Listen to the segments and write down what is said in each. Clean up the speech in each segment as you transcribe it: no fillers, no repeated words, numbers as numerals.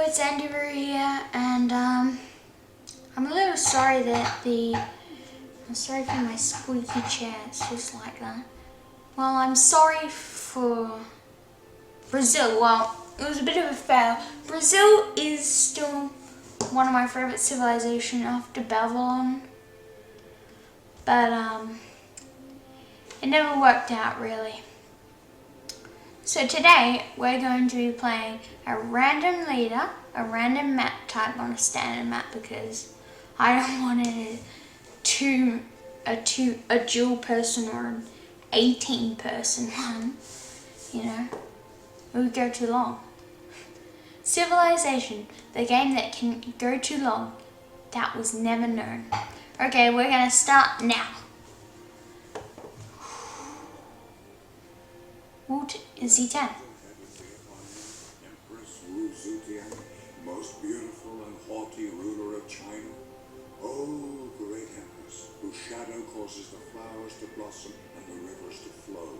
it's Andy here, and I'm a little sorry that I'm sorry for my squeaky chair, it's just like that. Well, I'm sorry for Brazil. Well, it was a bit of a fail. Brazil is still one of my favourite civilizations after Babylon, but it never worked out really. So today we're going to be playing a random leader, a random map type on a standard map because I don't want it a dual person or an 18 person one, you know, it would go too long. Civilization, the game that can go too long, that was never known. Okay, we're gonna start now. What is he 10? Most beautiful and haughty ruler of China. Oh, great Empress, whose shadow causes the flowers to blossom and the rivers to flow.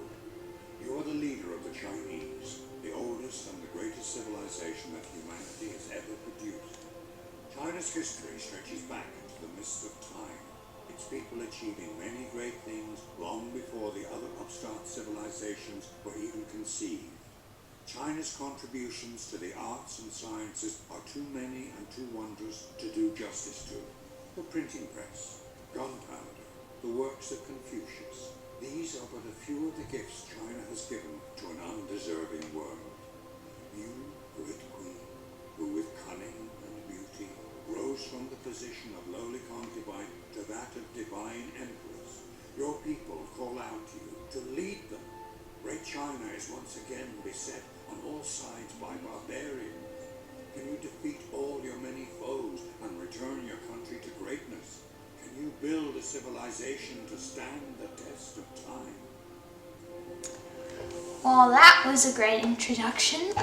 You are the leader of the Chinese, the oldest and the greatest civilization that humanity has ever produced. China's history stretches back into the mists of time, its people achieving many great things long before the other upstart civilizations were even conceived. China's contributions to the arts and sciences are too many and too wondrous to do justice to. The printing press, gunpowder, the works of Confucius. These are but a few of the gifts China has given to an undeserving world. You, great queen, who with cunning and beauty rose from the position of lowly concubine to that of divine empress, your people call out to you to lead them. Great China is once again beset on all sides by barbarians. Can you defeat all your many foes and return your country to greatness? Can you build a civilization to stand the test of time? Well, that was a great introduction.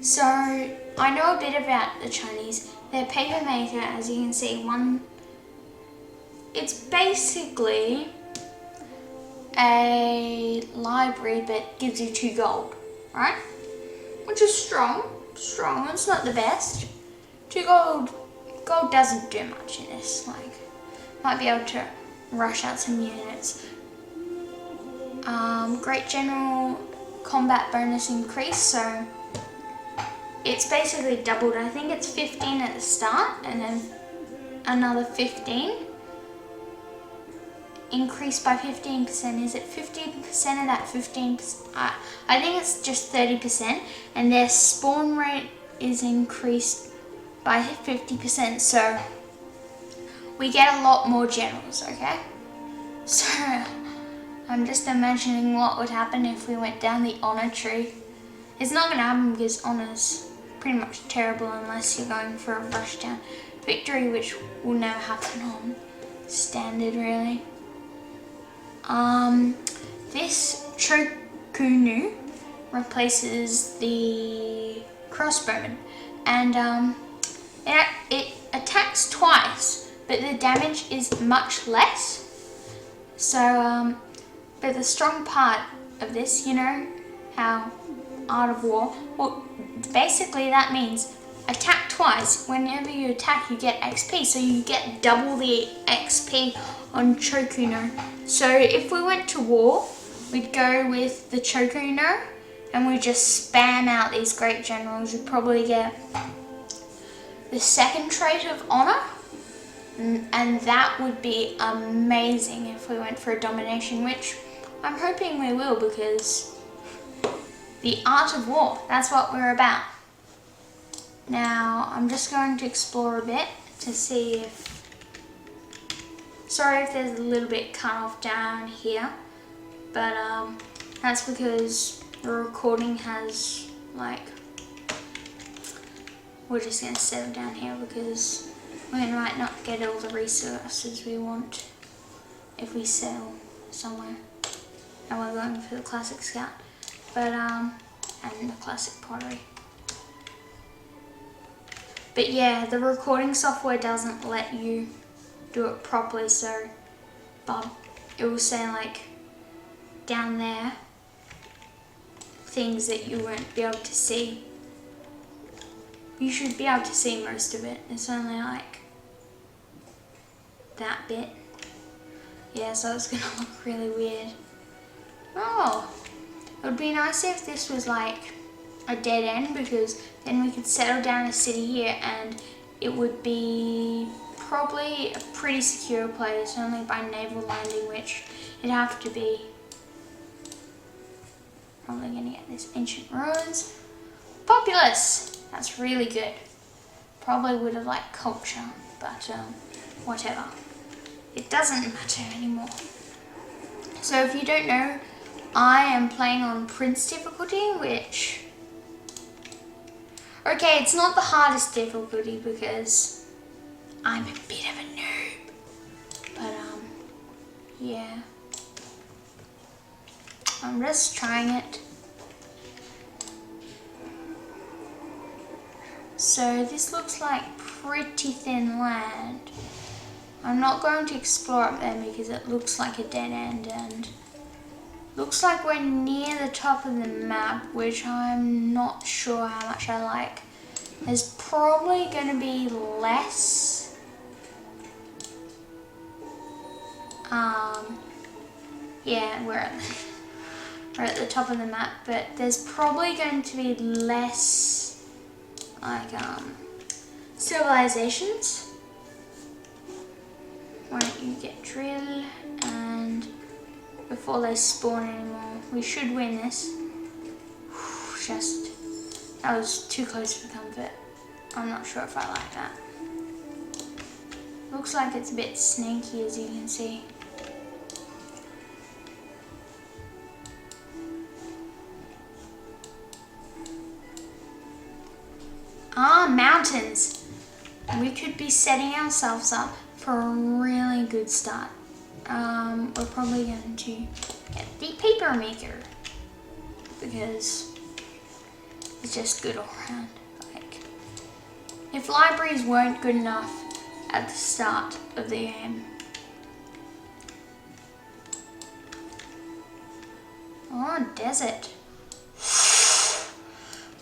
So I know a bit about the Chinese. They're paper maker, as you can see. It's basically a library but gives you 2 gold, right? Which is strong. It's not the best. 2 gold doesn't do much in this. Like, might be able to rush out some units. Great general combat bonus increase, so it's basically doubled. I think it's 15 at the start and then another 15. Increased by 15%. Is it 15% of that 15%? I think it's just 30%, and their spawn rate is increased by 50%, so we get a lot more generals, okay? So I'm just imagining what would happen if we went down the honor tree. It's not going to happen because honor's pretty much terrible unless you're going for a rushdown victory, which will never happen on standard really. This Chokunu replaces the crossbowman, and it attacks twice, but the damage is much less. So, but the strong part of this, you know how Art of War, well, basically that means attack twice. Whenever you attack, you get XP, so you get double the XP on Chokuno. So if we went to war, we'd go with the Chokuno and we just spam out these great generals. You'd probably get the second trait of honor, and that would be amazing if we went for a domination, which I'm hoping we will, because the art of war, that's what we're about. Now, I'm just going to explore a bit to see if... Sorry if there's a little bit cut off down here, but that's because the recording has, like... We're just going to settle down here because we might not get all the resources we want if we settle somewhere. And we're going for the classic scout, but and the classic pottery. But yeah, the recording software doesn't let you do it properly, so but it will say like down there things that you won't be able to see You should be able to see most of it. It's only like that bit. Yeah, so it's gonna look really weird. Oh, it would be nice if this was like a dead end, because then we could settle down a city here and it would be probably a pretty secure place, only by naval landing, which it'd have to be. Probably gonna get this ancient ruins. Populous! That's really good. Probably would have liked culture, but whatever. It doesn't matter anymore. So if you don't know, I am playing on Prince difficulty, which... Okay, it's not the hardest difficulty because I'm a bit of a noob. But yeah. I'm just trying it. So this looks like pretty thin land. I'm not going to explore up there because it looks like a dead end, and looks like we're near the top of the map, which I'm not sure how much I like. There's probably going to be less yeah, we're at the top of the map, but there's probably going to be less like civilizations. Why don't you get drill, and before they spawn anymore, we should win this. That was too close for comfort. I'm not sure if I like that. Looks like it's a bit snaky, as you can see. Mountains. We could be setting ourselves up for a really good start. We're probably going to get the paper maker because it's just good all around. Like, if libraries weren't good enough at the start of the game. Oh, desert.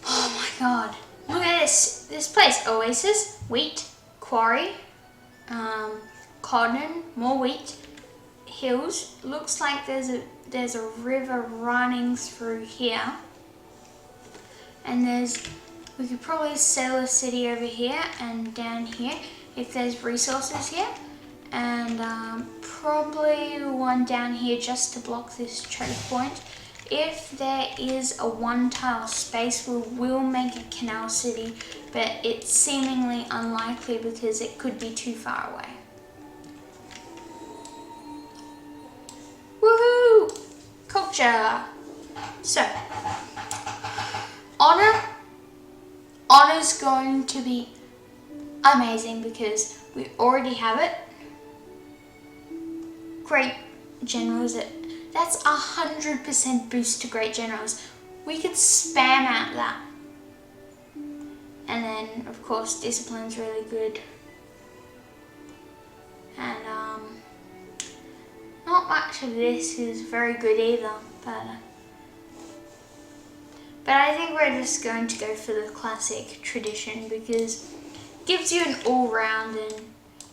Oh my god. Look at this. This place. Oasis, wheat, quarry, cotton, more wheat, hills. Looks like there's a river running through here. And we could probably settle a city over here and down here if there's resources here. And probably one down here just to block this choke point. If there is a one-tile space, we will make a canal city, but it's seemingly unlikely because it could be too far away. Woohoo! Culture! So, honor's going to be amazing because we already have it. Great generals, that's 100% boost to great generals. We could spam out that. And then of course discipline's really good. And not much of this is very good either, but I think we're just going to go for the classic tradition because it gives you an all-round, and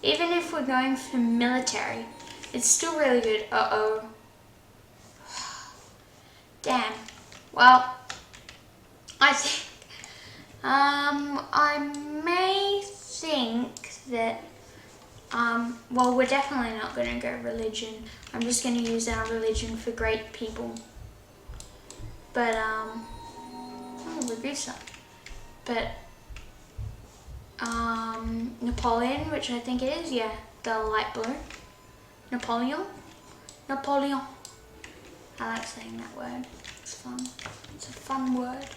even if we're going for military, it's still really good. Uh-oh. Damn. Well, I think, I may think that, well, we're definitely not going to go religion. I'm just going to use our religion for great people. But, oh, Ragusa. But, Napoleon, which I think it is, yeah, the light blue. Napoleon. I like saying that word. It's fun. It's a fun word.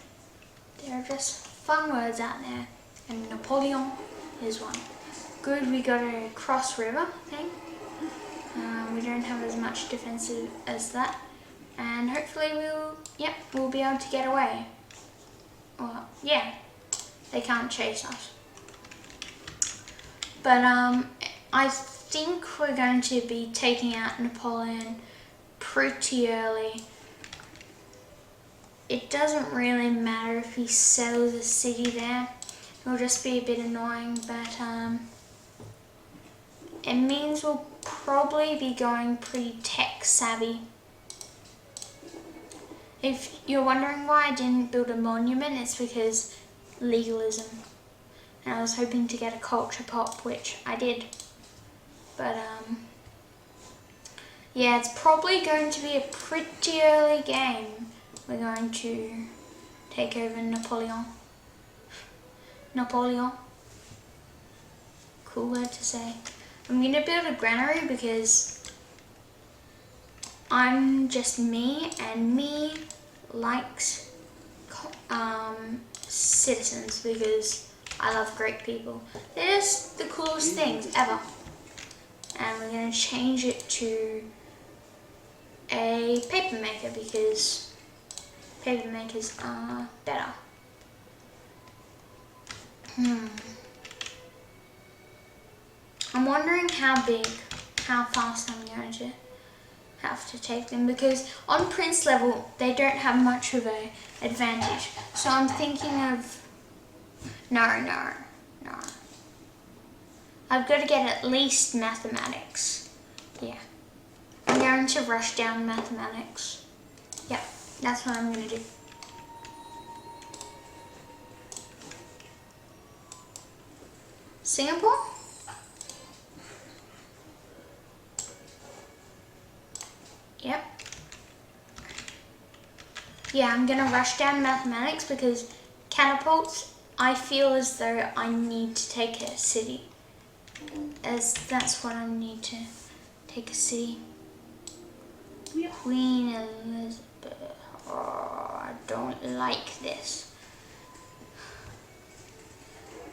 There are just fun words out there, and Napoleon is one. Good, we got a cross river thing. We don't have as much defensive as that, and hopefully we'll be able to get away. Well, yeah, they can't chase us. But I think we're going to be taking out Napoleon pretty early. It doesn't really matter if he settles a city there. it'll just be a bit annoying, but it means we'll probably be going pretty tech savvy. If you're wondering why I didn't build a monument, it's because legalism. And I was hoping to get a culture pop, which I did. But yeah, it's probably going to be a pretty early game. We're going to take over Napoleon. Cool word to say. I'm going to build a granary because I'm just me, and me likes citizens because I love great people. They're just the coolest things ever. And we're going to change it to a paper maker because paper makers are better. I'm wondering how fast I'm going to have to take them, because on Prince level they don't have much of an advantage. So I'm thinking of no. I've got to get at least mathematics. Yeah. I'm going to rush down mathematics. Yep, that's what I'm going to do. Singapore? Yep. Yeah, I'm going to rush down mathematics because catapults, I feel as though I need to take a city. As that's what I need to take a city. Queen Elizabeth. Oh, I don't like this.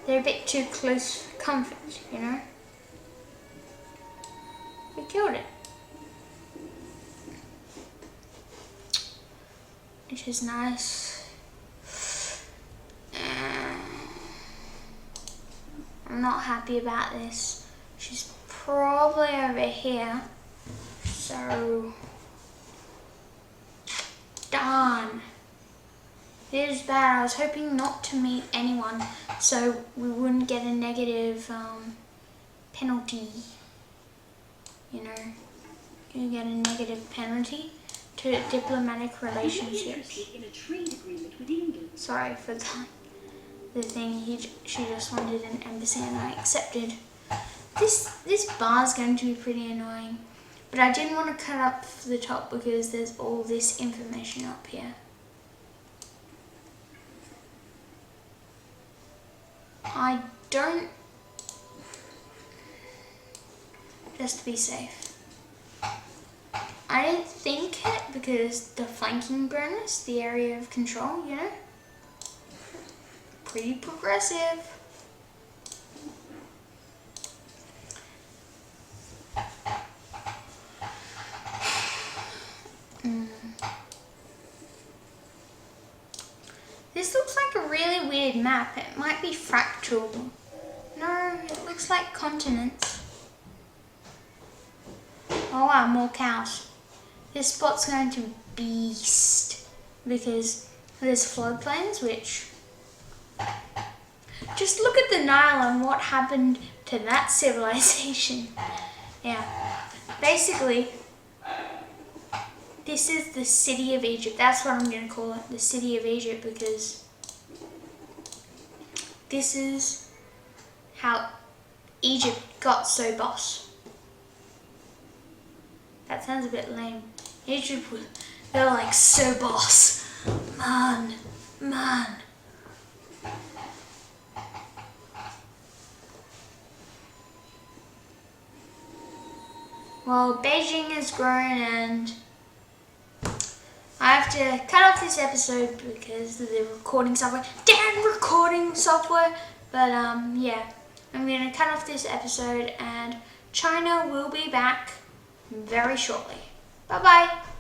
They're a bit too close for comfort, you know? We killed it. Which is nice. I'm not happy about this. She's probably over here. So, darn. It is bad. I was hoping not to meet anyone so we wouldn't get a negative penalty. You know, you get a negative penalty to diplomatic relationships. Sorry for that. The thing, she just wanted an embassy and I accepted. This bar is going to be pretty annoying, but I didn't want to cut up the top because there's all this information up here. I don't, just to be safe. I didn't think it because the flanking bonus, the area of control, you know? Pretty progressive. This looks like a really weird map. It might be fractal. No, it looks like continents. Oh wow, more cows. This spot's going to beast because there's floodplains, which... Just look at the Nile and what happened to that civilization. Yeah, basically, this is the city of Egypt. That's what I'm going to call it, the city of Egypt, because this is how Egypt got so boss. That sounds a bit lame. Egypt, they're like so boss. Man. Well, Beijing has grown and I have to cut off this episode because of the recording software. Damn recording software! But yeah, I'm going to cut off this episode and China will be back very shortly. Bye bye!